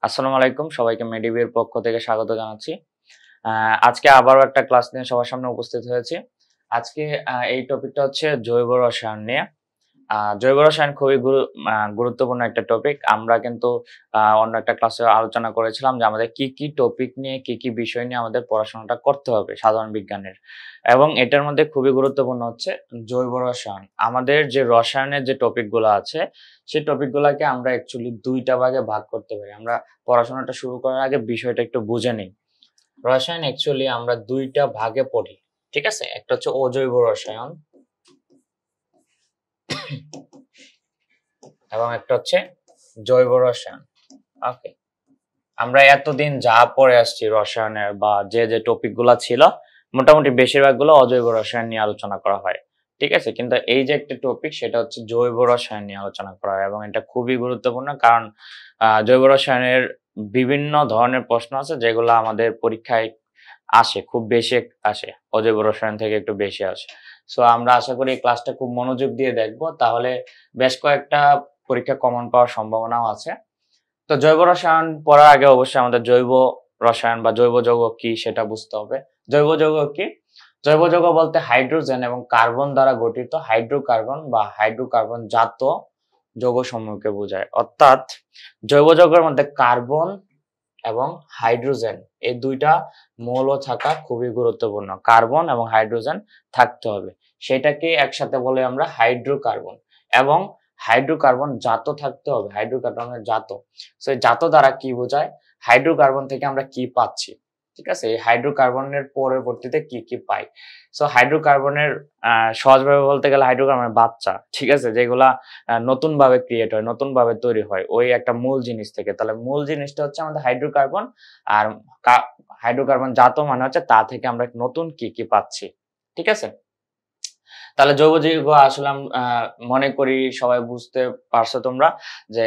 আসসালামু আলাইকুম, সবাইকে মেডিবির পক্ষ থেকে স্বাগত জানাচ্ছি। আজকে আবারও একটা ক্লাস নিয়ে সবার সামনে উপস্থিত হয়েছি। আজকে এই টপিকটা হচ্ছে জৈব রসায়ন নিয়ে। জৈব রসায়ন খুবই গুরুত্বপূর্ণ একটা টপিক। আমরা কিন্তু অন্য একটা ক্লাসে আলোচনা করেছিলাম যে আমাদের কি, কি টপিক নিয়ে, কি, কি বিষয় নিয়ে আমাদের পড়াশোনাটা করতে হবে সাধারণ বিজ্ঞানের। এবং এটার মধ্যে খুবই গুরুত্বপূর্ণ হচ্ছে জৈব রসায়ন। আমাদের যে রসায়নের যে টপিকগুলো আছে, সেই টপিকগুলাকে আমরা অ্যাকচুয়ালি ২ টা ভাগে ভাগ করতে পারি। আমরা পড়াশোনাটা শুরু করার আগে বিষয়টা একটু বুঝে নিই। রসায়ন অ্যাকচুয়ালি আমরা ২ টা ভাগে পড়ি। ঠিক আছে? একটা হচ্ছে অজৈব রসায়ন এবং একটা হচ্ছে জৈব রসায়ন। ওকে। আমরা এতদিন যা পড়ে আসছি রসায়নের বা যে টপিক গুলা ছিল, মোটামুটি বেশিরভাগগুলো অজৈব রসায়ন নিয়ে আলোচনা করা হয়। ঠিক আছে? কিন্তু এই যে একটা টপিক সেটা হচ্ছে জৈব রসায়ন নিয়ে আলোচনা করা হয় এবং এটা খুবই গুরুত্বপূর্ণ কারণ জৈব রসায়নের বিভিন্ন ধরনের প্রশ্ন আছে যেগুলো আমাদের পরীক্ষায় আসে, খুব বেশি আসে। অজৈব রসায়ন থেকে একটু বেশি আসে। সো আমরা আশা করি এই ক্লাসটা খুব মনোযোগ দিয়ে দেখব। তাহলে বেশ কয়েকটা পরীক্ষা কমন পাওয়ার সম্ভাবনাও আছে। তো জৈব রসায়ন পড়ার আগে অবশ্যই আমাদের জৈব রসায়ন বা জৈব যৌগ কি সেটা বুঝতে হবে। জৈব যৌগ কি? জৈব যৌগ বলতে হাইড্রোজেন এবং কার্বন দ্বারা গঠিত হাইড্রোকার্বন বা হাইড্রোকার্বন জাত যৌগ সমূহকে বোঝায়। অর্থাৎ জৈব যৌগের মধ্যে কার্বন এবং হাইড্রোজেন এই ২ টা মৌল থাকা খুবই গুরুত্বপূর্ণ। কার্বন এবং হাইড্রোজেন থাকতে হবে। সেটাকে একসাথে বলে আমরা হাইড্রোকার্বন এবং হাইড্রোকার্বন জাত থাকতে হবে। হাইড্রোকার্বনের জাত। সো এই জাত দ্বারা কি বোঝায়? হাইড্রোকার্বন থেকে আমরা কি পাচ্ছি? ঠিক আছে? এই হাইড্রোকার্বনের পরবর্তীতে কি, কি পাই? সো হাইড্রোকার্বনের সহজভাবে বলতে গেলে হাইড্রোকার্বনের বাচ্চা, ঠিক আছে? যেগুলা নতুনভাবে ক্রিয়েট হয়, নতুনভাবে তৈরি হয় ওই একটা মূল জিনিস থেকে। তাহলে মূল জিনিসটা হচ্ছে আমাদের হাইড্রোকার্বন আর কা হাইড্রোকার্বন জাত মানে হচ্ছে তা থেকে আমরা নতুন কি, কি পাচ্ছি। ঠিক আছে? তাহলে জৈব যৌগ আসলে মনে করি সবাই বুঝতে পারছো তোমরা যে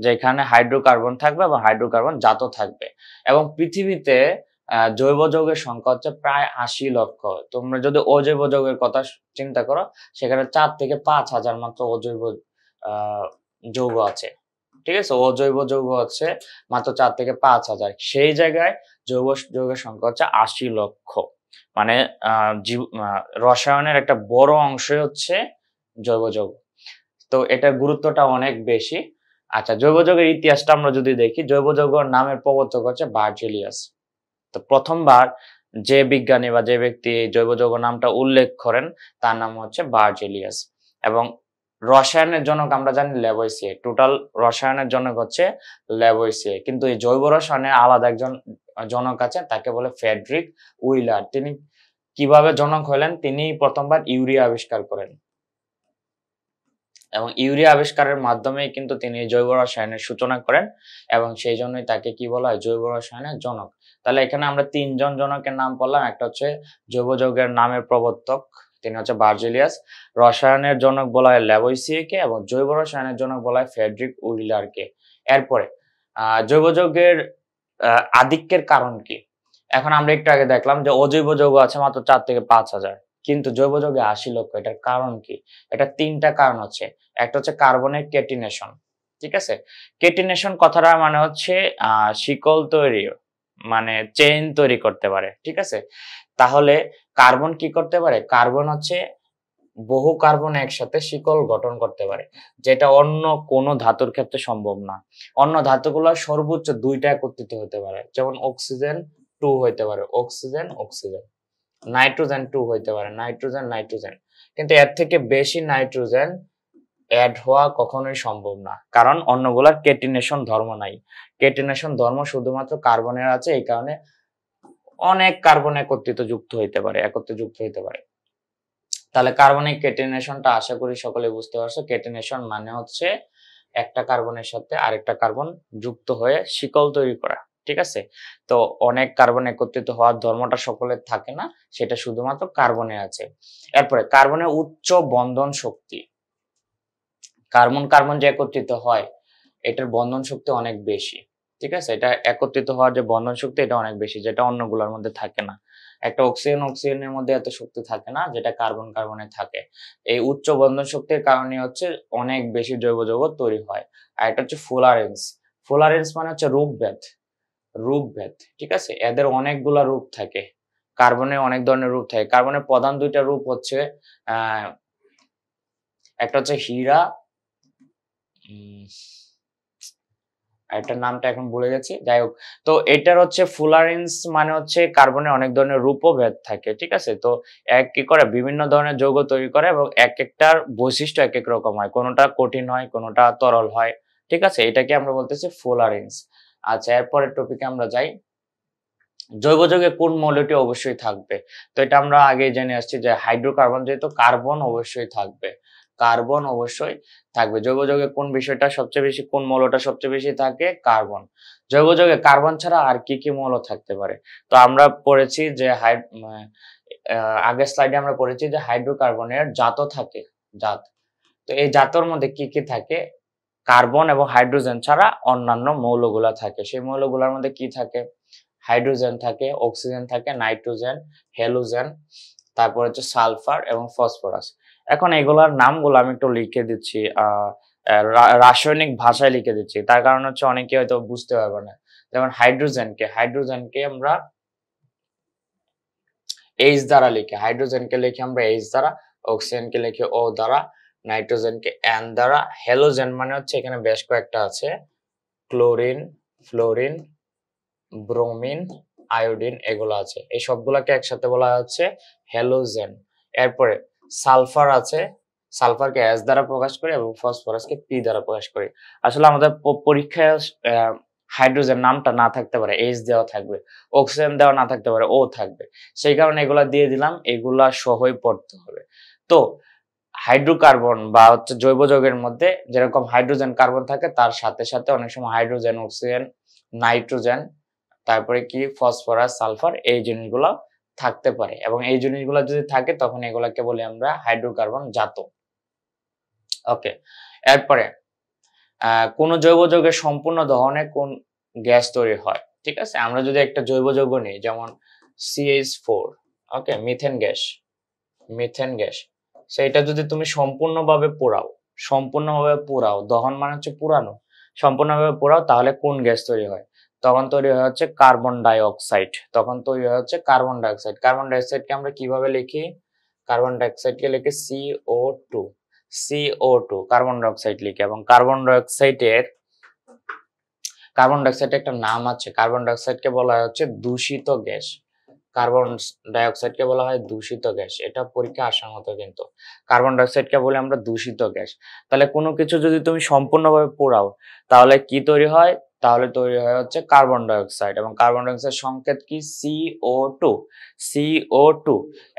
যেখানে হাইড্রোকার্বন থাকবে এবং হাইড্রোকার্বন জাত থাকবে এবং পৃথিবীতে জৈব যৌগের সংখ্যা হচ্ছে প্রায় ৮০ লক্ষ। তোমরা যদি অজৈব যৌগের কথা চিন্তা করো সেখানে ৪ থেকে ৫,০০০ মাত্র অজৈব আহ যৌগ আছে। ঠিক আছে? অজৈব যৌগ হচ্ছে মাত্র ৪ থেকে ৫,০০০। সেই জায়গায় জৈব যৌগের সংখ্যা হচ্ছে ৮০ লক্ষ। মানে রসায়নের একটা বড় অংশই হচ্ছে জৈব যৌগ। তো এটার গুরুত্বটা অনেক বেশি। আচ্ছা, জৈব যৌগের ইতিহাসটা আমরা যদি দেখি, জৈব যৌগের নামের প্রবর্তক হচ্ছে বার্জেলিয়াস। তো প্রথমবার যে বিজ্ঞানী বা যে ব্যক্তি জৈব যৌগ নামটা উল্লেখ করেন তার নাম হচ্ছে বার্জেলিয়াস এবং রসায়নের জনক আমরা জানি ল্যাভোইসিয়ে। টোটাল রসায়নের জনক হচ্ছে ল্যাভোইসিয়ে, কিন্তু এই জৈব রসায়নের আলাদা একজন জনক আছেন, তাকে বলে ফ্রেডরিক উইলার। তিনি কিভাবে জনক হলেন? তিনি প্রথমবার ইউরিয়া আবিষ্কার করেন এবং ইউরিয়া আবিষ্কারের মাধ্যমেই কিন্তু তিনি জৈব রসায়নের সূচনা করেন এবং সেই জন্যই তাকে কি বলা হয়? জৈব রসায়নের জনক। তাহলে এখানে আমরা ৩ জন জনকের নাম বললাম। একটা হচ্ছে জৈব যৌগের নামের প্রবর্তক, তিনি হচ্ছে বার্জেলিয়াস। রসায়নের জনক বলা হয় ল্যাভোইসিয়েকে এবং জৈব রসায়নের জনক বলা হয় ফ্রেডরিক উইলারকে। এরপরে জৈব যৌগের আধিক্যের কারণ কি? এখন আমরা একটু আগে দেখলাম যে অজৈব যৌগ আছে মাত্র ৪ থেকে ৫,০০০, কিন্তু জৈব যৌগে ৮০ লক্ষ। এটার কারণ কি? এটা ৩টা কারণ হচ্ছে। একটা হচ্ছে কার্বনের কেটিনেশন। ঠিক আছে? কেটিনেশন কথাটার মানে হচ্ছে শিকল তৈরি, মানে চেইন তৈরি করতে পারে। ঠিক আছে? তাহলে কার্বন কি করতে পারে? কার্বন হচ্ছে বহু কার্বন একসাথে শিকল গঠন করতে পারে, যেটা অন্য কোনো ধাতুর ক্ষেত্রে সম্ভব না। অন্য ধাতুগুলো সর্বোচ্চ ২টা একত্রিত হতে পারে, যেমন অক্সিজেন 2 হইতে পারে, অক্সিজেন অক্সিজেন। নাইট্রোজেন 2 হইতে পারে, নাইট্রোজেন নাইট্রোজেন। কিন্তু এর থেকে বেশি নাইট্রোজেন এড হওয়া কখনোই সম্ভব না, কারণ অন্যগুলার কেটিনেশন ধর্ম নাই। কেটিনেশন ধর্ম শুধুমাত্র কার্বনের আছে, এই কারণে অনেক কার্বন একত্রিত যুক্ত হইতে পারে, একত্রে যুক্ত হইতে পারে। তাহলে কার্বনিক কেটিনেশনটা আশা করি সকলে বুঝতে পারছো। কেটিনেশন মানে হচ্ছে একটা কার্বনের সাথে আরেকটা কার্বন যুক্ত হয়ে শিকল তৈরি করা। ঠিক আছে? তো অনেক কার্বন একত্রিত হওয়ার ধর্মটা সকলের থাকে না, সেটা শুধুমাত্র কার্বনে আছে। এরপরে কার্বনের উচ্চ বন্ধন শক্তি। কার্বন কার্বন যে একত্রিত হয় এটার বন্ধন শক্তি অনেক বেশি। ঠিক আছে? এটা একত্রিত হওয়ার যে বন্ধন শক্তি এটা অনেক বেশি, যেটা অন্যগুলোর মধ্যে থাকে না। একটা অক্সিজেন অক্সিজেনের মধ্যে এত শক্তি থাকে না, যেটা কার্বন কার্বনে থাকে। এই উচ্চ বন্ধন শক্তির কারণে হচ্ছে অনেক বেশি জৈব যৌগ তৈরি হয়। আর এটা হচ্ছে ফুলারেন্স। ফ্লোরেন্স মানে হচ্ছে রূপভেদ, রূপভেদ, ঠিক আছে। এদের অনেকগুলা রূপ থাকে, কার্বনের অনেক ধরনের রূপ থাকে। কার্বনের প্রধান দুইটা রূপ হচ্ছে একটা হচ্ছে হীরা, এটার নামটা এখন ভুলে গেছি, যাই হোক। তো এটার হচ্ছে ফুলারেন্স মানে হচ্ছে কার্বনের অনেক ধরনের রূপভেদ থাকে, ঠিক আছে। তো এক কি করে বিভিন্ন ধরনের যৌগ তৈরি করে এবং এক একটার বৈশিষ্ট্য এক এক রকম হয়, কোনোটা কঠিন হয়, কোনোটা তরল হয়, ঠিক আছে। এটাকে আমরা বলতেছি ফুলারেন্স। আচ্ছা, এরপরের টপিকে আমরা যাই। জৈব যৌগে কোন মৌলটি অবশ্যই থাকবে? তো এটা আমরা আগে জেনে আসছি যে হাইড্রোকার্বন, যেহেতু কার্বন অবশ্যই থাকবে, কার্বন অবশ্যই থাকবে। জৈব যৌগে কোন বিষয়টা সবচেয়ে বেশি, কোন মৌলটা সবচেয়ে বেশি থাকে? কার্বন। জৈব যৌগে কার্বন ছাড়া আর কি কি মৌল থাকতে পারে? তো আমরা পড়েছি যে আগের স্লাইডে আমরা পড়েছি যে হাইড্রোকার্বনের জাত থাকে, জাত। তো এই জাতর মধ্যে কি কি থাকে? কার্বন এবং হাইড্রোজেন ছাড়া অন্যান্য মৌলগুলা থাকে। সেই মৌলগুলোর মধ্যে কি থাকে? হাইড্রোজেন থাকে, অক্সিজেন থাকে, নাইট্রোজেন, হ্যালোজেন, তারপর হচ্ছে সালফার এবং ফসফরাস। এখন এগুলার নামগুলো আমি একটু লিখে দিচ্ছি, রাসায়নিক ভাষায় লিখে দিচ্ছি, তার কারণ হচ্ছে অনেকে হয়তো বুঝতে পারবে না। যেমন হাইড্রোজেনকে আমরা এইচ দ্বারা লিখি, হাইড্রোজেনকে লিখি আমরা এইচ দ্বারা, অক্সিজেনকে লিখি ও দ্বারা, নাইট্রোজেনকে এন দ্বারা। হ্যালোজেন মানে হচ্ছে এখানে বেশ কয়েকটা আছে, ক্লোরিন, ফ্লোরিন, ব্রোমিন, আয়োডিন, এগুলো আছে। এই সবগুলোকে একসাথে বলা হচ্ছে হ্যালোজেন। এরপরে সালফার আছে, সালফারকে এস দ্বারা প্রকাশ করি এবং ফসফরাসকে পি দ্বারা প্রকাশ করি। আসলে আমাদের পরীক্ষায় হাইড্রোজেন নামটা না থাকতে পারে, এইচ দেওয়া থাকবে, অক্সিজেন দেওয়া না থাকতে পারে, ও থাকবে, সেই কারণে এগুলা দিয়ে দিলাম, এগুলা সহই পড়তে হবে। তো হাইড্রোকার্বন বা হচ্ছে জৈব যৌগের মধ্যে যেরকম হাইড্রোজেন কার্বন থাকে, তার সাথে সাথে অনেক সময় হাইড্রোজেন, অক্সিজেন, নাইট্রোজেন, তারপরে কি ফসফরাস, সালফার, এই জিনিসগুলো থাকতে পারে। এবং এই জিনিসগুলো যদি থাকে তখন এগুলাকে বলি আমরা হাইড্রোকার্বন জাত। ওকে, এরপরে কোন জৈব যৌগের সম্পূর্ণ দহনে কোন গ্যাস তৈরি হয়? ঠিক আছে, আমরা যদি একটা জৈব যৌগ নিই, যেমন CH4, ওকে, মিথেন গ্যাস, মিথেন গ্যাস, সেটা যদি তুমি সম্পূর্ণভাবে পোড়াও, দহন মানে হচ্ছে পুরানো, সম্পূর্ণভাবে পোড়াও, তাহলে কোন গ্যাস তৈরি হয়? তখন তৈরি হয় হচ্ছে কার্বন ডাই অক্সাইড, তখন তৈরি হয় হচ্ছে carbon die oxide. Carbon die অক্সাইডকে আমরা কিভাবে লিখি? কার্বন ডাই অক্সাইডকে লিখি CO2, CO2 carbon die oxide লিখি। এবং কার্বন ডাই অক্সাইডের একটা নাম আছে, কার্বন ডাই অক্সাইডকে বলা হয় হচ্ছে দূষিত গ্যাস, কার্বন ডাই অক্সাইডকে বলা হয় দূষিত গ্যাস। এটা পরীক্ষা আসার মতো, কিন্তু কার্বন ডাই অক্সাইডকে বলে আমরা দূষিত গ্যাস। তাহলে কোনো কিছু যদি তুমি সম্পূর্ণভাবে পোড়াও, তাহলে কি তৈরি হয়? তাহলে তৈরি হয় হচ্ছে কার্বন ডাই অক্সাইড। এবং কার্বন ডাই অক্সাইড সংকেত কি? CO2, CO2।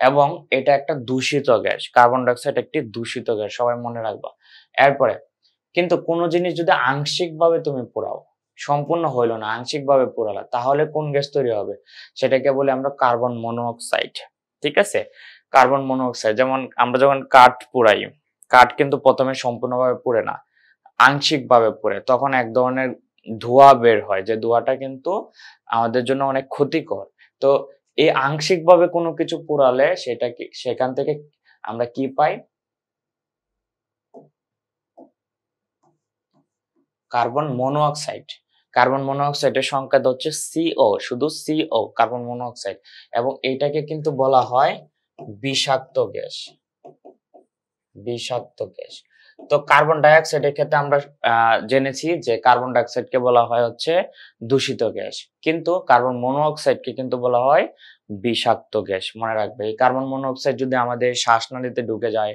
এবং এটা একটা দূষিত গ্যাস, কার্বন ডাই অক্সাইড একটি দূষিত গ্যাস, সবাই মনে রাখবা। এরপরে কিন্তু কোনো জিনিস যদি আংশিকভাবে তুমি পোড়াও, সম্পূর্ণ হইল না, আংশিকভাবে পোড়ালা, তাহলে কোন গ্যাস তৈরি হবে? সেটাকে বলি আমরা কার্বন মনোঅক্সাইড, ঠিক আছে। কার্বন মনোঅক্সাইড, যেমন আমরা যখন কাঠ পোড়াই, কাঠ কিন্তু প্রথমে সম্পূর্ণভাবে পুড়ে না, আংশিকভাবে পুড়ে, তখন এক ধরনের ধোঁয়া বের হয়, যে ধোঁয়াটা কিন্তু আমাদের জন্য অনেক ক্ষতিকর। তো এই আংশিকভাবে কোনো কিছু পোড়ালে সেখান থেকে আমরা কি পাই? Carbon monoxide. কার্বন মনোঅক্সাইডের সংকেত হচ্ছে CO, শুধু CO, কার্বন মনোঅক্সাইড। এবং এটাকে কিন্তু বলা হয় বিষাক্ত গ্যাস, বিষাক্ত গ্যাস। তো কার্বন ডাই অক্সাইডের ক্ষেত্রে আমরা জেনেছি যে কার্বন ডাই অক্সাইডকে বলা হয় হচ্ছে দূষিত গ্যাস, কিন্তু কার্বন মনোঅক্সাইডকে কিন্তু বলা হয় বিষাক্ত গ্যাস। মনে রাখবে, এই কার্বন মনোঅক্সাইড যদি আমাদের শ্বাসনালীতে ঢুকে যায়,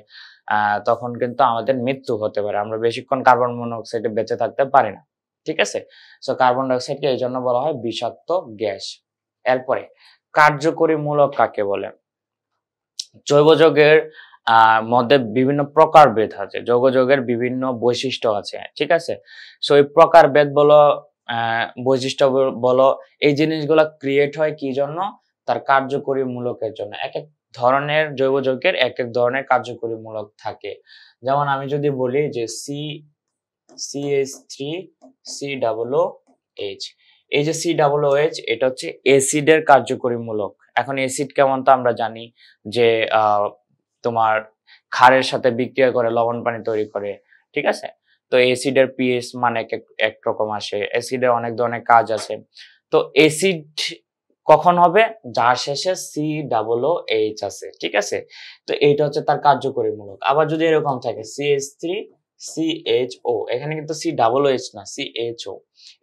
তখন কিন্তু আমাদের মৃত্যু হতে পারে, আমরা বেশিক্ষণ কার্বন মনোঅক্সাইডে বেঁচে থাকতে পারি না, ঠিক আছে। সো কার্বন ডাই অক্সাইডকে এই জন্য বলা হয় বিষাক্ত গ্যাস। এরপরে কার্যকরী মূলক কাকে বলে? জৈব যৌগের মধ্যে বিভিন্ন প্রকারভেদ আছে, যৌগ যৌগের বিভিন্ন বৈশিষ্ট্য আছে, ঠিক আছে। সো এই প্রকারভেদ বলো, বৈশিষ্ট্য বলো, এই জিনিসগুলো ক্রিয়েট হয় কি জন্য? তার কার্যকরী মূলকের জন্য। এক এক ধরনের জৈব যৌগের এক এক ধরনের কার্যকরী মূলক থাকে। যেমন আমি যদি বলি যে CH3COOH, এই যে COOH, এটা হচ্ছে অ্যাসিডের কার্যকরী মূলক। এখন অ্যাসিড কেমন তা আমরা জানি, যে তোমার ক্ষারের সাথে বিক্রিয়া করে লবণ পানি তৈরি করে, ঠিক আছে। তো অ্যাসিডের পিএইচ মানে একরকম আসে, অ্যাসিডের অনেক ধরনের কাজ আছে। তো অ্যাসিড কখন হবে? যার শেষে COOH আছে, ঠিক আছে? তো এইটা হচ্ছে তার কার্যকরী মূলক। আবার যদি এরকম থাকে CH3CHO, এখানে কিন্তু COOH না, CHO,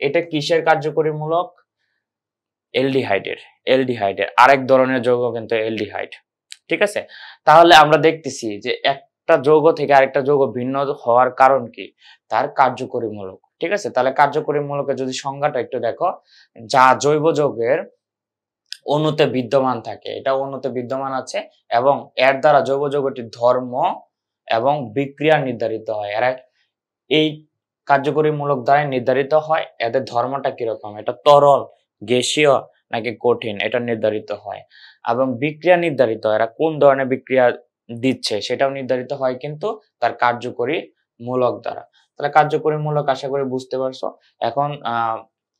এটা কিসের কার্যকরী মূলক? অ্যালডিহাইডের আরেক ধরনের যৌগ কিন্তু অ্যালডিহাইড, ঠিক আছে? তাহলে আমরা দেখতেছি যে একটা যৌগ থেকে আরেকটা যৌগ ভিন্ন হওয়ার কারণ কি? তার কার্যকরী মূলক, ঠিক আছে? তাহলে কার্যকরী মূলকের যদি সংজ্ঞাটা একটু দেখো, যা জৈব যৌগের অণুতে বিদ্যমান থাকে, এটা অণুতে বিদ্যমান আছে এবং এর দ্বারা জৈব যৌগটির ধর্ম এবং বিক্রিয়া নির্ধারিত হয়। এরা এই কার্যকরী মূলক দ্বারা নির্ধারিত হয়। এদের ধর্মটা কিরকম, এটা তরল, গ্যাসীয় নাকি কঠিন, এটা নির্ধারিত হয়। এবং বিক্রিয়া নির্ধারিত হয়, এরা কোন ধরনের বিক্রিয়া দিচ্ছে সেটাও নির্ধারিত হয় কিন্তু তার কার্যকরী মূলক দ্বারা। তাহলে কার্যকরী মূলক আশা করি বুঝতে পারছো। এখন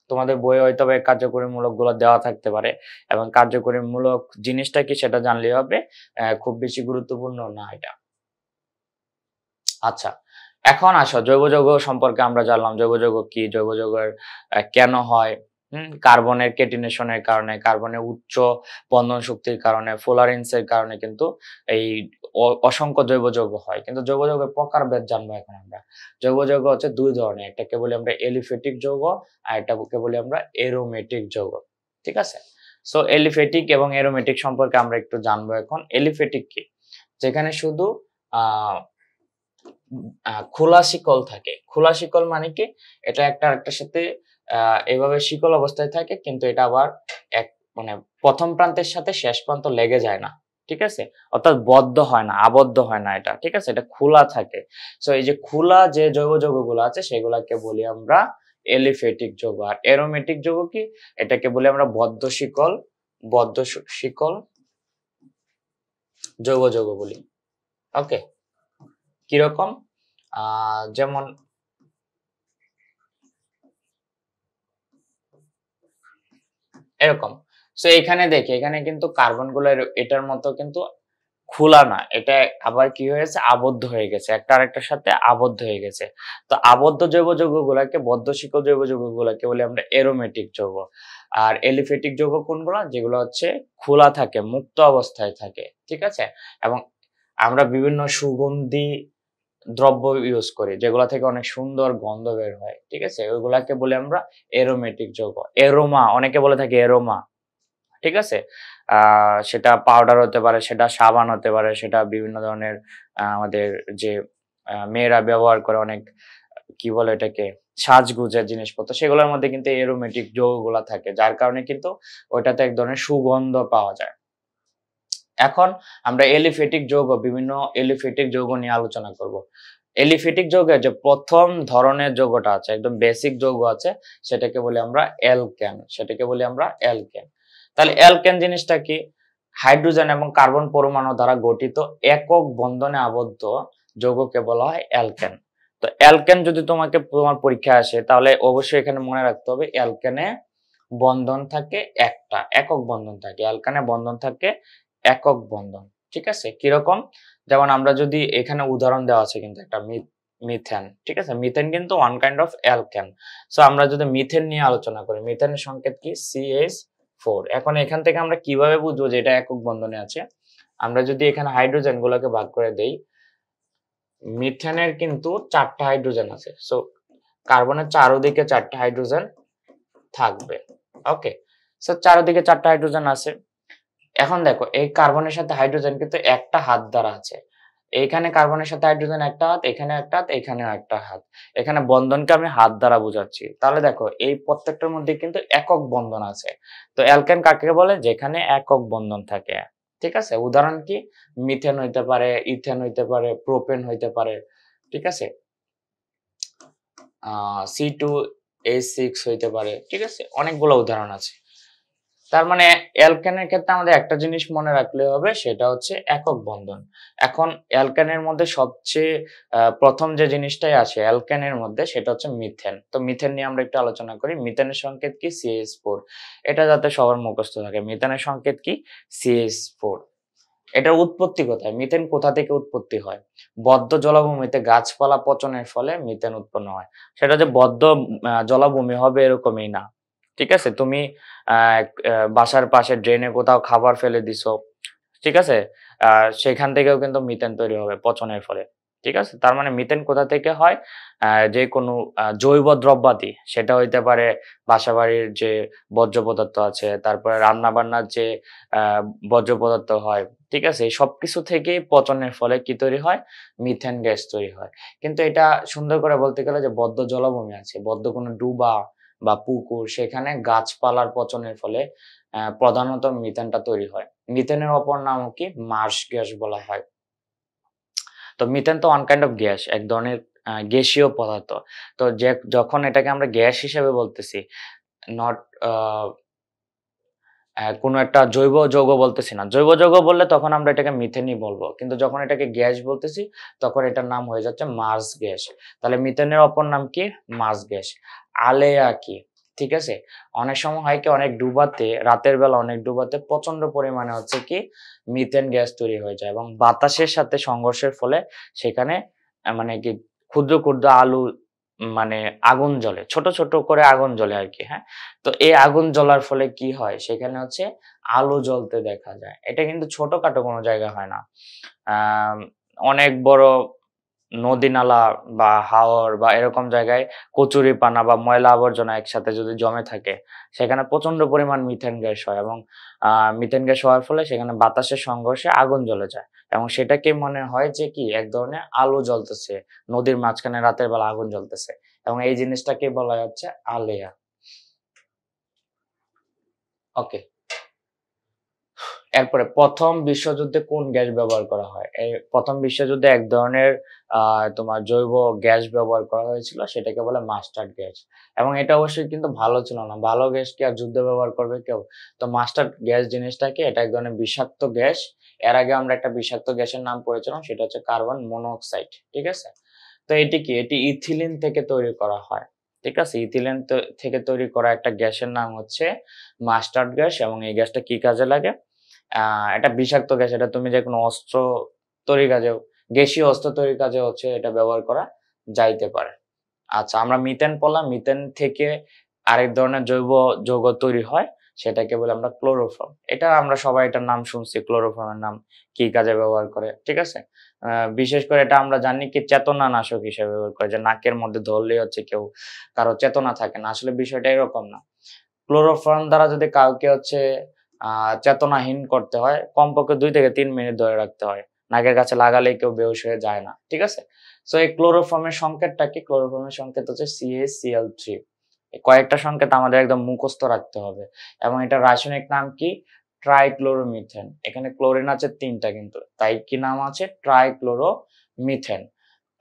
তোমাদের বইয়ে হয়তো কার্যকরী মূলক গুলো দেওয়া থাকতে পারে এবং কার্যকরী মূলক জিনিসটা কি সেটা জানলেই হবে, খুব বেশি গুরুত্বপূর্ণ না এটা। আচ্ছা, এখন আসো জৈব যৌগ সম্পর্কে আমরা জানলাম, জৈব যৌগ কি, জৈব যৌগের কেন হয়, কার্বনের কেটিনেশনের কারণে, কার্বনের উচ্চ বন্ধন শক্তির কারণে, ফ্লোরেন্সের কারণে কিন্তু এই অসংখ্য জৈব যৌগ হয়। কিন্তু জৈব যৌগের প্রকারভেদ জানবো এখন আমরা। জৈব যৌগ হচ্ছে দুই ধরনের, একটাকে বলি আমরা এলিফ্যাটিক যৌগ আর এটাকে বলি আমরা অ্যারোমেটিক যৌগ, ঠিক আছে? সো এলিফ্যাটিক এবং অ্যারোমেটিক সম্পর্কে আমরা একটু জানবো এখন। এলিফ্যাটিক কি? যেখানে শুধু খোলা শিকল থাকে। খোলা শিকল মানে কি? এটা একটা আরেকটার সাথে এইভাবে শিকল অবস্থায় থাকে, কিন্তু এটা আবার এক মানে প্রথম প্রান্তের সাথে শেষ প্রান্ত লেগে যায় না, ঠিক আছে? অর্থাৎ বদ্ধ হয় না, আবদ্ধ হয় না এটা, ঠিক আছে? এটা খোলা থাকে। সো এই যে খোলা যে জৈব যৌগগুলো আছে সেগুলাকে বলি আমরা এলিফ্যাটিক যৌগ। আর অ্যারোমেটিক যৌগ কি? এটাকে বলি আমরা বদ্ধ শিকল জৈব যৌগ বলি। ওকে, কিরকম? যেমন এরকম। সো এখানে দেখি, এখানে কিন্তু কার্বন গুলো এটার মতো কিন্তু খোলা না, এটা আবার কি হয়েছে? আবদ্ধ হয়ে গেছে, একটা আরেকটার সাথে আবদ্ধ হয়ে গেছে। তো আবদ্ধ জৈব যৌগগুলোকে, বদ্ধ শিকল জৈব যৌগগুলোকে বলি আমরা অ্যারোমেটিক যৌগ। আর এলিফ্যাটিক যৌগ কোনগুলো? যেগুলো হচ্ছে খোলা থাকে, মুক্ত অবস্থায় থাকে, ঠিক আছে? এবং আমরা বিভিন্ন সুগন্ধি দ্রব্য ইউজ করি যেগুলা থেকে অনেক সুন্দর গন্ধ বের হয়, ঠিক আছে? ওইগুলাকে বলি আমরা অ্যারোমেটিক যৌগ। এরোমা, অনেকে বলে থাকে এরোমা, ঠিক আছে? সেটা পাউডার হতে পারে, সেটা সাবান হতে পারে, সেটা বিভিন্ন ধরনের আমাদের যে মেয়েরা ব্যবহার করে অনেক, কি বলে এটাকে, সাজগোজের জিনিসপত্র, সেগুলোর মধ্যে কিন্তু এরোমেটিক যৌগগুলা থাকে, যার কারণে কিন্তু ওইটাতে এক ধরনের সুগন্ধ পাওয়া যায়। এখন আমরা এলিফ্যাটিক যৌগ, বিভিন্ন এলিফ্যাটিক যৌগ নিয়ে আলোচনা করব। এলিফ্যাটিক যৌগের যে প্রথম ধরনের যৌগটা আছে, একদম বেসিক যৌগ আছে, সেটাকে বলি আমরা অ্যালকেন, সেটাকে বলি আমরা অ্যালকেন। তাহলে অ্যালকেন জিনিসটা কি? হাইড্রোজেন এবং কার্বন পরমাণু দ্বারা গঠিত একক বন্ধনে আবদ্ধ যৌগকে বলা হয় অ্যালকেন। তো অ্যালকেন যদি তোমার পরীক্ষায় আসে তাহলে অবশ্যই এখানে মনে রাখতে হবে অ্যালকেনে বন্ধন থাকে একটা, একক বন্ধন থাকে, অ্যালকেনে বন্ধন থাকে একক বন্ধন, ঠিক আছে? কিরকম? যেমন আমরা যদি এখানে উদাহরণ দেওয়া আছে কিন্তু একটা মিথেন, ঠিক আছে? মিথেন কিন্তু one kind of alkane. So আমরা যদি মিথেন নিয়ে আলোচনা করি, মিথেনের সংকেত কি? CH4। এখন এখান থেকে আমরা কিভাবে বুঝবো যে এটা একক বন্ধনে আছে? আমরা যদি এখানে হাইড্রোজেন গুলোকে ভাগ করে দেই, মিথেনের কিন্তু 4টা হাইড্রোজেন আছে। সো কার্বনের চারদিকে 4টা হাইড্রোজেন থাকবে। ওকে, সো চারদিকে 4টা হাইড্রোজেন আছে। এখন দেখো, এই কার্বনের সাথে হাইড্রোজেন কিন্তু একটা হাত দ্বারা আছে। এইখানে কার্বনের সাথে হাইড্রোজেন একটা হাত, এখানে একটা হাত, এখানেও একটা হাত। এখানে বন্ধনকে আমি হাত দ্বারা বোঝাচ্ছি। তাহলে দেখো এই প্রত্যেকটার মধ্যে কিন্তু একক বন্ধন আছে। তো অ্যালকেন কাকে বলে? যেখানে একক বন্ধন থাকে, ঠিক আছে? উদাহরণ কি? মিথেন হইতে পারে, ইথেন হইতে পারে, প্রোপেন হইতে পারে, ঠিক আছে? C2H6 হইতে পারে, ঠিক আছে? অনেকগুলো উদাহরণ আছে। তার মানে অ্যালকেনের ক্ষেত্রে আমাদের একটা জিনিস মনে রাখলে হবে, সেটা হচ্ছে একক বন্ধন। এখন অ্যালকেনের মধ্যে সবচেয়ে প্রথম যে জিনিসটাই আসে অ্যালকেনের মধ্যে, সেটা হচ্ছে মিথেন। তো মিথেন নিয়ে আমরা একটু আলোচনা করি। মিথেনের সংকেত কি? CH4। এটা যাতে সবার মুখস্থ থাকে, মিথেনের সংকেত কি? CH4। এটার উৎপত্তি কোথায়? মিথেন কোথা থেকে উৎপত্তি হয়? বদ্ধ জলাভূমিতে গাছপালা পচনের ফলে মিথেন উৎপন্ন হয়। সেটা যে বদ্ধ জলাভূমি হবে এরকমই না। ঠিক আছে? তুমি বাসার পাশে ড্রেনে কোথাও খাবার ফেলে দিছো। ঠিক আছে? আ সেখান থেকেও কিন্তু মিথেন তৈরি হবে পচনের ফলে। ঠিক আছে? তার মানে মিথেন কোথা থেকে হয়? যেকোনো জৈব দ্রব্যাদি, সেটা হইতে পারে বাসাবাড়ির যে বর্জ্য পদার্থ আছে, তারপরে রান্নাবান্নার যে আ বর্জ্য পদার্থ হয়, ঠিক আছে? এই সবকিছু থেকেই পচনের ফলে কি তৈরি হয়? মিথেন গ্যাস তৈরি হয়। কিন্তু এটা সুন্দর করে বলতে গেলে যে বদ্ধ জলাভূমি আছে, বদ্ধ কোনো ডুবা বা পুকুর, সেখানে গাছপালার পচনের ফলে প্রধানত মিথেনটা তৈরি হয়। মিথেনের অপর নামও কি? মার্শ গ্যাস বলা হয়। তো মিথেন তো ওয়ান কাইন্ড অফ গ্যাস, এক ধরনের গ্যাসীয় পদার্থ। তো যখন এটাকে আমরা গ্যাস হিসেবে বলতেছি, নট আ কোনো একটা জৈব যৌগ বলতেছি না। জৈব যৌগ বললে তখন আমরা এটাকে মিথেনই বলবো। কিন্তু যখন এটাকে গ্যাস বলতেছি, তখন এটার নাম হয়ে যাচ্ছে মার্স গ্যাস। তাহলে মিথেনের অপর নাম কি? Mars gas. আলেয়া কি? ঠিক আছে? অনেক সময় হয় কি, অনেক ডুবাতে, রাতের বেলা অনেক ডুবাতে প্রচন্ড পরিমাণে হচ্ছে কি মিথেন গ্যাস তৈরি হয়ে যায় এবং বাতাসের সাথে সংঘর্ষের ফলে সেখানে মানে কি ক্ষুদ্র, ক্ষুদ্র আলু মানে আগুন জ্বলে। ছোট, ছোট করে আগুন জ্বলে আরকি, হ্যাঁ? তো এই আগুন জ্বলার ফলে কি হয়? সেখানে হচ্ছে আলো জ্বলতে দেখা যায়। এটা কিন্তু ছোটখাটো কোনো জায়গা হয় না। আম অনেক বড় নদী-নালা বা হাওর বা এরকম জায়গায় কচুরিপানা বা ময়লা আবর্জনা একসাথে যদি জমে থাকে, সেখানে প্রচন্ড পরিমাণ মিথেন গ্যাস হয় এবং আ মিথেন গ্যাস হওয়ার ফলে সেখানে বাতাসের সংঘর্ষে আগুন জ্বলে যায়। এবং সেটাকে মনে হয় যে কি এক ধরনের আলো জ্বলতেছে। নদীর মাঝখানে রাতের বেলা আগুন জ্বলতেছে। এবং এই জিনিসটাকে বলা হচ্ছে আলেয়া। ওকে। এরপরে ১ম বিশ্বযুদ্ধে কোন গ্যাস ব্যবহার করা হয়? এই ১ম বিশ্বযুদ্ধে এক ধরনের আ তোমার জৈব গ্যাস ব্যবহার করা হয়েছিল, সেটাকে বলে মাস্টার্ড গ্যাস। এবং এটা অবশ্যই কিন্তু ভালো ছিল না। ভালো গ্যাস কি আর যুদ্ধে ব্যবহার করবে কেউ? তো মাস্টার্ড গ্যাস জিনিসটা কি? এটা এক ধরনের বিষাক্ত গ্যাস। এর আগে আমরা একটা বিষাক্ত গ্যাসের নাম পড়েছিলাম, সেটা হচ্ছে কার্বন মনোক্সাইড। ঠিক আছে? তো এটি কি? এটি ইথিলিন থেকে তৈরি করা হয়। ঠিক আছে? ইথিলিন থেকে তৈরি করা একটা গ্যাসের নাম হচ্ছে মাস্টার্ড গ্যাস এবং এই গ্যাসটা কি কাজে লাগে? আ এটা বিষাক্ত গ্যাস। এটা তুমি যেকোনো অস্ত্র তৈরির কাজেও, গ্যাসীয় অস্ত্র তৈরির কাজে হচ্ছে এটা ব্যবহার করা যাইতে পারে। আচ্ছা, আমরা মিথেন পড়লাম। মিথেন থেকে আরেক ধরনের জৈব যৌগ তৈরি হয়। সেটাকে বলি আমরা ক্লোরোফর্ম। এটা আমরা সবাই এটার নাম শুনছি। ক্লোরোফর্মের নাম কি কাজে ব্যবহার করে। ঠিক আছে? আ বিশেষ করে এটা আমরা জানি কি চেতনানাশক হিসেবে ব্যবহার করে, যে নাকের মধ্যে ধরলেই হচ্ছে কেউ কারো চেতনা থাকে না। আসলে বিষয়টা এরকম না। ক্লোরোফর্ম দ্বারা যদি কাউকে হচ্ছে আ চেতনাহীন করতে হয়, কমপক্ষে ২ থেকে ৩ মিনিট ধরে রাখতে হয়। নাকের কাছে লাগালেই কেউ বেহুশ হয়ে যায় না। ঠিক আছে? সো এই ক্লোরোফর্মের সংকেতটা কি? ক্লোরোফর্মের সংকেত হচ্ছে CaCl3। এই কয়েকটা সংকেত আমাদের একদম মুখস্থ রাখতে হবে। এবং এটার রাসায়নিক নাম কি? ট্রাইক্লোরোমিথেন। এখানে ক্লোরিন আছে ৩ টা কিন্তু। তাই কি নাম আছে? ট্রাইক্লোরোমিথেন।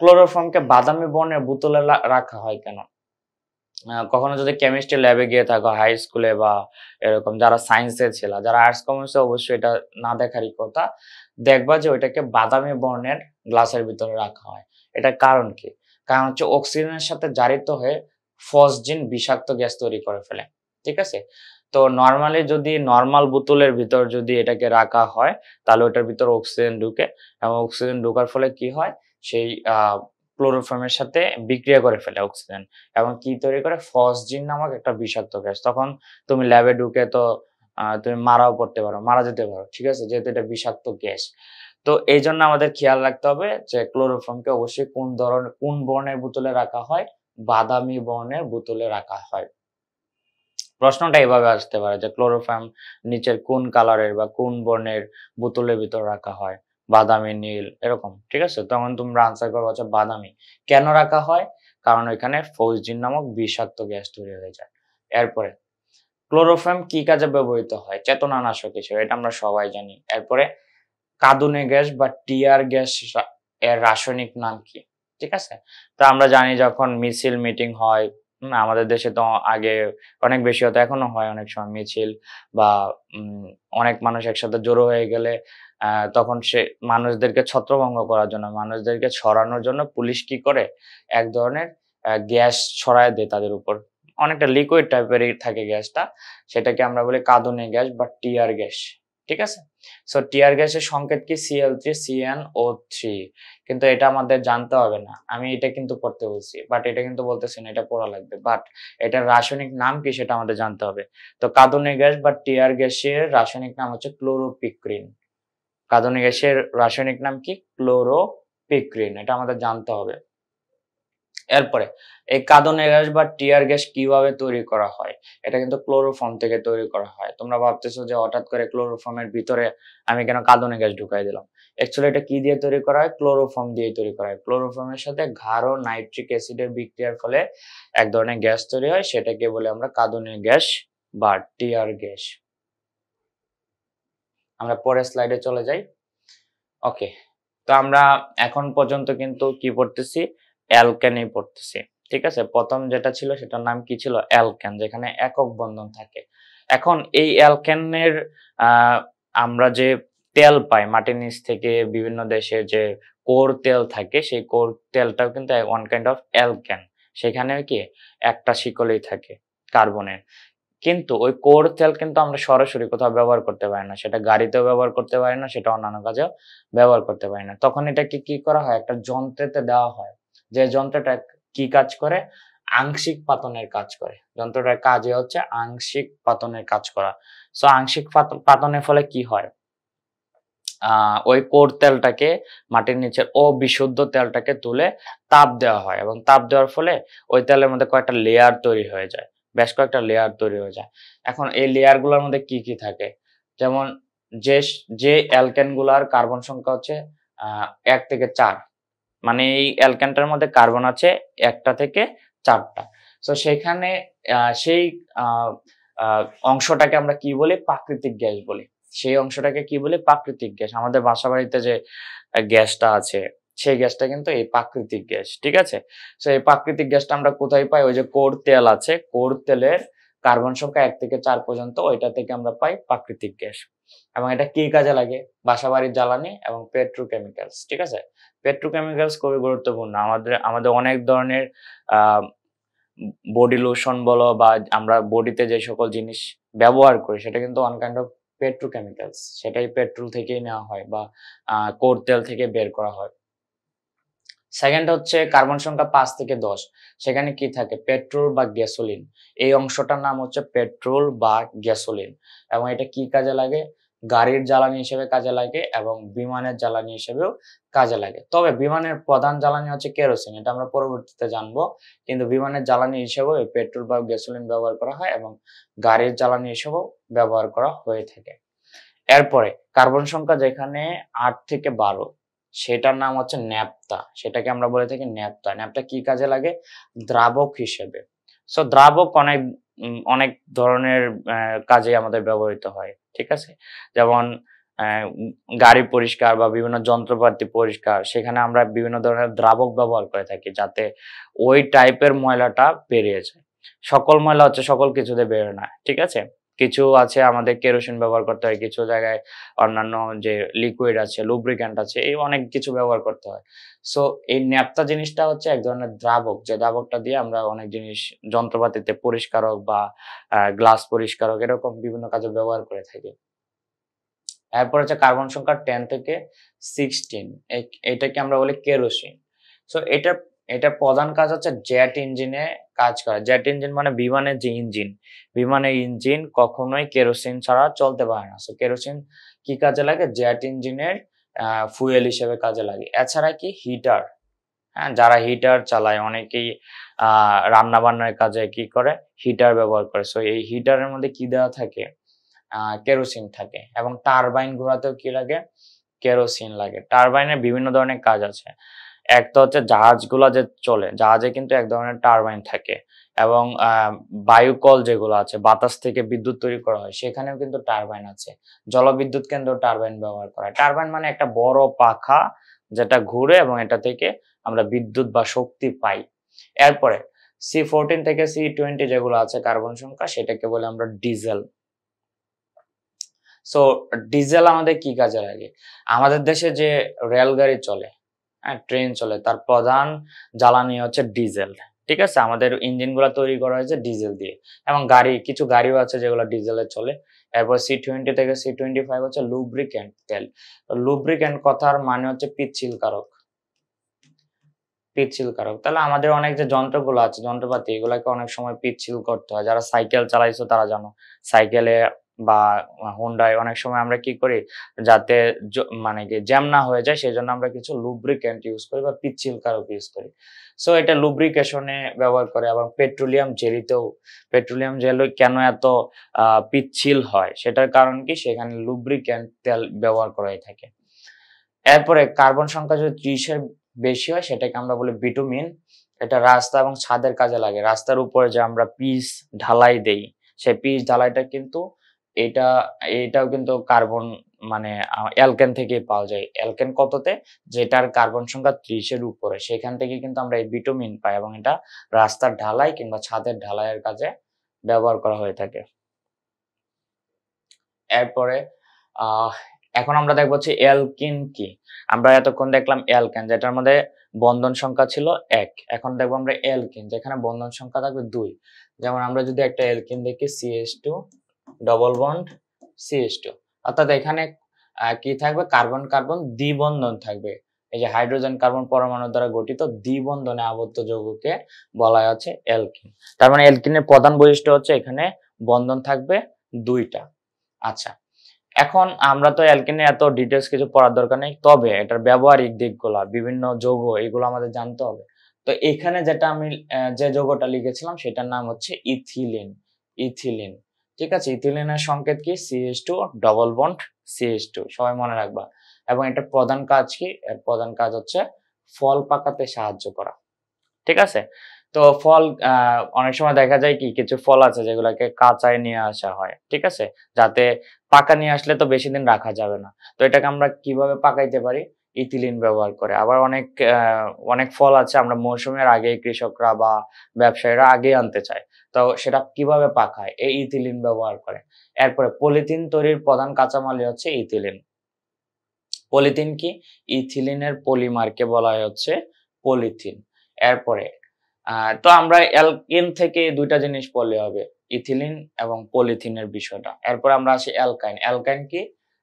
ক্লোরোফর্মকে বাদামি বর্ণের বোতলে রাখা হয় কেন? কখনো যদি কেমিস্ট্রি ল্যাবে গিয়ে থাকো হাই স্কুলে বা এরকম, যারা সায়েন্সের ছিলা, যারা আর্টস কমার্সে অবশ্যই এটা না দেখারই কথা। দেখবা যে ওইটাকে বাদামি বর্ণের গ্লাসের ভিতরে রাখা হয়। এটার কারণ কি? কারণ হচ্ছে অক্সিজেনের সাথে জারিত হয়ে ফসজিন বিষাক্ত গ্যাস তৈরি করে ফেলে। ঠিক আছে? তো নরমালি যদি নরমাল বোতলের ভিতর যদি এটাকে রাখা হয়, তাহলে ওটার ভিতর অক্সিজেন ঢুকে এবং অক্সিজেন ঢোকার ফলে কি হয়? সেই ক্লোরোফর্মের সাথে বিক্রিয়া করে ফেলে অক্সিজেন। এবং কি তৈরি করে? ফসজিন নামক একটা বিষাক্ত গ্যাস। তখন তুমি ল্যাবে ঢুকে তো তুমি মারাও পড়তে পারো, মারা যেতে পারো। ঠিক আছে? যেহেতু এটা বিষাক্ত গ্যাস। তো এইজন্য আমাদের খেয়াল রাখতে হবে যে ক্লোরোফর্মকে অবশ্যই কোন বর্ণের বোতলে রাখা হয়? বাদামি বর্ণের বোতলে রাখা হয়। প্রশ্নটা এভাবে আসতে পারে যে ক্লোরোফর্ম নিচের কোন কালারের বা কোন বর্ণের বোতলের ভিতর রাখা হয়? বাদামি, নীল এরকম। ঠিক আছে? তখন তোমরা আনসার করবা হচ্ছে বাদামি। কেন রাখা হয়? কারণ ওইখানে ফসজিন নামক বিষাক্ত গ্যাস তৈরি হয়ে যায়। এরপরে ক্লোরোফর্ম কি কাজে ব্যবহৃত হয়? চেতনানাশক হিসেবে। এটা আমরা সবাই জানি। এরপরে কাঁদুনে গ্যাস বা টিয়ার গ্যাস এর রাসায়নিক নাম কি? ঠিক আছে? তো আমরা জানি যখন মিছিল মিটিং হয়, আমাদের দেশে তো আগে অনেক বেশি হতো, এখনো হয় অনেক সময় মিছিল বা অনেক মানুষ একসাথে জড়ো হয়ে গেলে তখন সে মানুষদেরকে ছত্রভঙ্গ করার জন্য, মানুষদেরকে ছড়ানোর জন্য পুলিশ কি করে? এক ধরনের গ্যাস ছড়ায় দেয় তাদের উপর। অনেকটা লিকুইড টাইপেরই থাকে গ্যাসটা। সেটাকে আমরা বলি কাঁদুনে গ্যাস বা টিয়ার গ্যাস। ঠিক আছে? সো টিয়ার গ্যাসের সংকেত কি CL3CnO3, কিন্তু এটা আমাদের জানতে হবে না, আমি এটা কিন্তু পড়তে বলছি, বাট এটা কিন্তু বলতেছি না, এটা পড়া লাগবে, বাট এটার রাসায়নিক নাম কি সেটা আমাদের জানতে হবে। তো কাঁদুনি গ্যাস বা টিয়ার গ্যাসের রাসায়নিক নাম হচ্ছে ক্লোরোপিক্রিন। কাঁদুনি গ্যাসের রাসায়নিক নাম কি? ক্লোরোপিক্রিন, এটা আমাদের জানতে হবে। এরপরে এই কাঁদুনি গ্যাস বা টিয়ার গ্যাস কিভাবে তৈরি করা হয়? এটা কিন্তু ক্লোরোফর্ম থেকে তৈরি করা হয়। তোমরা ভাবতেছো যে হঠাৎ করে ক্লোরোফর্মের ভিতরে আমি কেন কাঁদুনি গ্যাস ঢুকাই দিলাম। অ্যাকচুয়ালি এটা কি দিয়ে তৈরি করা হয়? ক্লোরোফর্ম দিয়ে তৈরি করা হয়। ক্লোরোফর্মের সাথে গাঢ় নাইট্রিক অ্যাসিডের বিক্রিয়ার ফলে এক ধরনের গ্যাস তৈরি হয়, সেটাকে বলে আমরা কাঁদুনি গ্যাস বা টিয়ার গ্যাস। আমরা পরের স্লাইডে চলে যাই। ওকে, তো আমরা এখন পর্যন্ত কিন্তু কি পড়তেছি? অ্যালকেনই পড়তেছি, ঠিক আছে। প্রথম যেটা ছিল সেটার নাম কি ছিল? অ্যালকেন, যেখানে একক বন্ধন থাকে। এখন এই অ্যালকেনের আমরা যে তেল পাই মাটির নিচ থেকে, বিভিন্ন দেশে যে কোর তেল থাকে, সেই কোর তেলটাও কিন্তু ওয়ান কাইন্ড অফ অ্যালকেন। সেখানে কি একটা শিকলেই থাকে কার্বনের, কিন্তু ওই কোর তেল কিন্তু আমরা সরাসরি কোথাও ব্যবহার করতে পারি না, সেটা গাড়িতেও ব্যবহার করতে পারি না, সেটা অন্যান্য কাজেও ব্যবহার করতে পারি না। তখন এটাকে কি করা হয়? একটা যন্ত্রেতে দেওয়া হয়, যে যন্ত্রটা কি কাজ করে? আংশিক পাতনের কাজ করে। যন্ত্রটার কাজই হচ্ছে আংশিক পাতনের কাজ করা। সো আংশিক পাতনের ফলে কি হয়? ওই কোর তেলটাকে, মাটির নিচের অবিশুদ্ধ তেলটাকে তুলে তাপ দেওয়া হয়, এবং তাপ দেওয়ার ফলে ওই তেলের মধ্যে কয়েকটা লেয়ার তৈরি হয়ে যায়, বেশ কয়েকটা লেয়ার তৈরি হয়ে যায়। এখন এই লেয়ার গুলোর মধ্যে কি কি থাকে? যেমন যে অ্যালকেন গুলার কার্বন সংখ্যা হচ্ছে 1 থেকে 4, মানে এই অ্যালকেনটার মধ্যে কার্বন আছে 1টা থেকে 4টা। তো সেখানে সেই অংশটাকে আমরা কি বলি? প্রাকৃতিক গ্যাস বলি। সেই অংশটাকে কি বলি? প্রাকৃতিক গ্যাস। আমাদের বাসাবাড়িতে যে গ্যাসটা আছে, সেই গ্যাসটা কিন্তু এই প্রাকৃতিক গ্যাস, ঠিক আছে। তো এই প্রাকৃতিক গ্যাসটা আমরা কোথায় পাই? ওই যে কোর তেল আছে, কোর তেলের কার্বন সংখ্যা 1 থেকে 4 পর্যন্ত, ওইটা থেকে আমরা পাই প্রাকৃতিক গ্যাস। এবং এটা কি কাজে লাগে? বাসাবাড়ির জ্বালানি এবং পেট্রোকেমিক্যালস, ঠিক আছে। পেট্রোকেমিক্যালস খুবই গুরুত্বপূর্ণ। আমাদের অনেক ধরনের বডি লোশন বলো, বা আমরা বডিতে যে সকল জিনিস ব্যবহার করি, সেটা কিন্তু ওয়ান কাইন্ড অফ পেট্রোকেমিক্যালস। সেটাই পেট্রোল থেকেই নেওয়া হয়, বা কোর তেল থেকে বের করা হয়। সেকেন্ড হচ্ছে কার্বন সংখ্যা 5 থেকে 10, সেখানে কি থাকে? পেট্রোল বা গ্যাসোলিন। এই অংশটার নাম হচ্ছে পেট্রোল বা গ্যাসোলিন, এবং এটা কি কাজে লাগে? গাড়ির জ্বালানি হিসেবে কাজে লাগে, এবং বিমানের জ্বালানি হিসেবেও কাজে লাগে। তবে বিমানের প্রধান জ্বালানি হচ্ছে কেরোসিন, এটা আমরা পরবর্তীতে জানবো। কিন্তু বিমানের জ্বালানি হিসেবেও এই পেট্রোল বা গ্যাসোলিন ব্যবহার করা হয়, এবং গাড়ির জ্বালানি হিসেবেও ব্যবহার করা হয়ে থাকে। এরপরে কার্বন সংখ্যা যেখানে 8 থেকে 12, সেটার নাম হচ্ছে ন্যাপথা। সেটাকে আমরা বলে থাকি ন্যাপথা। ন্যাপথা কি কাজে লাগে? দ্রাবক হিসেবে। সো দ্রাবক অনেক ধরনের কাজে আমাদের ব্যবহৃত হয়, ঠিক আছে। যেমন গাড়ি পরিষ্কার বা বিভিন্ন যন্ত্রপাতি পরিষ্কার, সেখানে আমরা বিভিন্ন ধরনের দ্রাবক ব্যবহার করে থাকি, যাতে ওই টাইপের ময়লাটা বেরিয়ে যায়। সকল ময়লা হচ্ছে সকল কিছুতে বেরোয় না, ঠিক আছে। কিছু আছে আমাদের কেরোসিন ব্যবহার করতে হয়, কিছু জায়গায় অন্যান্য যে লিকুইড আছে, লুব্রিক্যান্ট আছে, এই অনেক কিছু ব্যবহার করতে হয়। সো এই ন্যাপথা জিনিসটা হচ্ছে এক ধরনের দ্রাবক, যে দ্রাবকটা দিয়ে আমরা অনেক জিনিস, যন্ত্রপাতিতে পরিষ্কারক বা গ্লাস পরিষ্কারক, এরকম বিভিন্ন কাজে ব্যবহার করে থাকি। এরপর হচ্ছে কার্বন সংখ্যা 10 থেকে 16, এটাকে আমরা বলি কেরোসিন। সো এটা প্রধান কাজ হচ্ছে জেট ইঞ্জিনে কাজ করা। জেট ইঞ্জিন মানে বিমানের যে ইঞ্জিন, বিমানের ইঞ্জিন কখনোই কেরোসিন ছাড়া চলতে পারে না। সো কেরোসিন কি কাজে লাগে? জেট ইঞ্জিনের ফুয়েল হিসেবে কাজে লাগে। এছাড়া কি হিটার, হ্যাঁ, যারা হিটার চালায়, অনেকেই রান্না বান্নার কাজে কি করে? হিটার ব্যবহার করে। সো এই হিটারের মধ্যে কি দেওয়া থাকে? কেরোসিন থাকে। এবং টারবাইন ঘোরাতেও কি লাগে? কেরোসিন লাগে। টারবাইনের বিভিন্ন ধরনের কাজ আছে। এক তো হচ্ছে জাহাজগুলা যে চলে, জাহাজে কিন্তু এক ধরনের টারবাইন থাকে, এবং বায়ুকল যেগুলো আছে, বাতাস থেকে বিদ্যুৎ তৈরি করা হয়, সেখানেও কিন্তু টারবাইন আছে। জলবিদ্যুৎ কেন্দ্রেও টারবাইন ব্যবহার করা হয়। টারবাইন মানে একটা বড় পাখা যেটা ঘুরে, এবং এটা থেকে আমরা বিদ্যুৎ বা শক্তি পাই। এরপরে C14 থেকে C20 যেগুলো আছে কার্বন সংখ্যা, সেটাকে বলে আমরা ডিজেল। সো ডিজেল আমাদের কি কাজে লাগে? আমাদের দেশে যে রেলগাড়ি চলে, হ্যাঁ, ট্রেন চলে, তার প্রধান জ্বালানি হচ্ছে ডিজেল। ঠিক আছে, আমাদের ইঞ্জিনগুলো তৈরি করা হয়েছে ডিজেল দিয়ে, এবং কিছু গাড়িও আছে যেগুলো ডিজেলে চলে। এরপর C20 থেকে C25 হচ্ছে লুব্রিক্যান্ট তেল। লুব্রিক্যান্ট কথার মানে হচ্ছে পিচ্ছিলকারক। তাহলে আমাদের অনেক যে যন্ত্রগুলো আছে, যন্ত্রপাতি, এগুলাকে অনেক সময় পিচ্ছিল করতে হয়। যারা সাইকেল চালাইছো তারা জানো, সাইকেলে বা হুন্ডায় অনেক সময় আমরা কি করি, যাতে মানে কি জ্যাম না হয়ে যায় সেজন্য আমরা কিছু লুব্রিক্যান্ট ইউজ করি বা পিচ্ছিলকারক ইউজ করি। সো এটা লুব্রিকেশনে ব্যবহার করে। এবং পেট্রোলিয়াম জেল কেন এত পিচ্ছিল হয়, সেটার কারণ কি, সেখানে লুব্রিক্যান্ট তেল ব্যবহার করা হয়ে থাকে। এরপরে কার্বন সংখ্যা যদি 30 এর বেশি হয় সেটাকে আমরা বলি বিটুমিন। এটা রাস্তা এবং ছাদের কাজে লাগে। রাস্তার উপরে যে আমরা পিচ ঢালাই দেই, সেই পিচ ঢালাইটা কিন্তু এটাও কিন্তু কার্বন, মানে অ্যালকেন থেকে পাওয়া যায়। অ্যালকেন কততে, যেটার কার্বন সংখ্যা 30 এর উপরে, সেখান থেকে কিন্তু আমরা এই বিটুমিন পাই, এবং এটা রাস্তার ঢালাই কিংবা ছাদের ঢালাইয়ের কাজে ব্যবহার করা হয়ে থাকে। এরপরে এখন আমরা দেখব হচ্ছে অ্যালকিন কি। আমরা এতক্ষণ দেখলাম অ্যালকেন, যেটার মধ্যে বন্ধন সংখ্যা ছিল 1। এখন দেখবো আমরা অ্যালকিন, যেখানে বন্ধন সংখ্যা থাকবে 2। যেমন আমরা যদি একটা অ্যালকিন দেখি CH2 ডবল বন্ড CH2, অর্থাৎ এখানে কি থাকবে, কার্বন কার্বন দ্বিবন্ধন থাকবে। এই যে হাইড্রোজেন কার্বন পরমাণু দ্বারা গঠিত দ্বিবন্ধনে আবদ্ধ যৌগকে বলা হচ্ছে অ্যালকিন। তার মানে অ্যালকিনের প্রধান বৈশিষ্ট্য হচ্ছে এখানে বন্ধন থাকবে 2টা। আচ্ছা, এখন আমরা তো অ্যালকেনে এত ডিটেলস কিছু পড়ার দরকার নেই, তবে এটার ব্যবহারিক দিকগুলা, বিভিন্ন যৌগ, এগুলো আমাদের জানতে হবে। তো এখানে যেটা আমি যে যৌগটা লিখেছিলাম সেটার নাম হচ্ছে ইথিলিন। ঠিক আছে, ইথিলিনের সংকেত কি, CH2 ডবল বন্ড CH2, সবাই মনে রাখবা। এবং এটা প্রধান কাজ কি, এর প্রধান কাজ হচ্ছে ফল পাকাতে সাহায্য করা। ঠিক আছে, তো ফল অনেক সময় দেখা যায় কি, কিছু ফল আছে যেগুলোকে কাঁচায় নিয়ে আসা হয়, ঠিক আছে, যাতে পাকা নিয়ে আসলে তো বেশি দিন রাখা যাবে না। তো এটাকে আমরা কিভাবে পাকাইতে পারি, ইথিলিন ব্যবহার করে। আবার অনেক ফল আছে আমরা মৌসুমের আগে কৃষকরা বা ব্যবসায়ীরা আগে আনতে চায়, তো সেটা কিভাবে পাকায়, এই ইথিলিন ব্যবহার করে। এরপরে পলিথিন তৈরির প্রধান কাঁচামালই হচ্ছে ইথিলিন। পলিথিন কি, ইথিলিনের পলিমারকে বলা হচ্ছে পলিথিন। এরপরে তো আমরা অ্যালকিন থেকে 2টা জিনিস পড়লে হবে, ইথিলিন এবং পলিথিনের বিষয়টা। এরপর আমরা আসি অ্যালকাইন। অ্যালকাইন কি,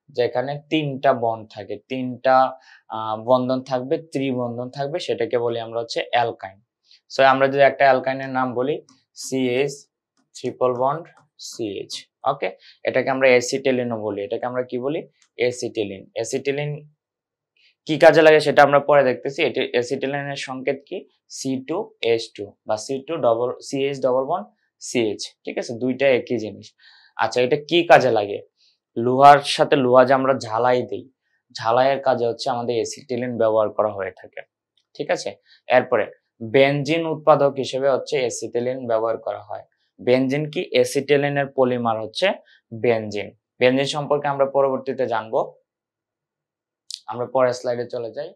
যেখানে 3টা বন্ড থাকে, 3টা বন্ধন থাকবে, ত্রিবন্ধন থাকবে, সেটাকে বলি আমরা হচ্ছে অ্যালকাইন। সো আমরা যদি একটা অ্যালকাইনের নাম বলি CH ট্রিপল বন্ড CH, ওকে, এটাকে আমরা অ্যাসিটিলিনও বলি। এটাকে আমরা কি বলি, অ্যাসিটিলিন কি কাজে লাগে সেটা আমরা পরে দেখতেছি। এটি অ্যাসিটিলিনের সংকেত কি, C2H2 বা CH ডবল বন্ড CH। ঠিক আছে, 2টা একই জিনিস। আচ্ছা, এটা কি কাজে লাগে, লোহার সাথে লোহা যে আমরা ঝালাই দেই, ঝালাইয়ের কাজে হচ্ছে আমাদের অ্যাসিটিলিন ব্যবহার করা হয়ে থাকে। ঠিক আছে, এরপরে বেনজিন উৎপাদক হিসেবে হচ্ছে অ্যাসিটিলিন ব্যবহার করা হয়। বেনজিন কি, অ্যাসিটিলিনের পলিমার হচ্ছে বেনজিন। বেনজিন সম্পর্কে আমরা পরবর্তীতে জানবো। আমরা পরের স্লাইডে চলে যাই।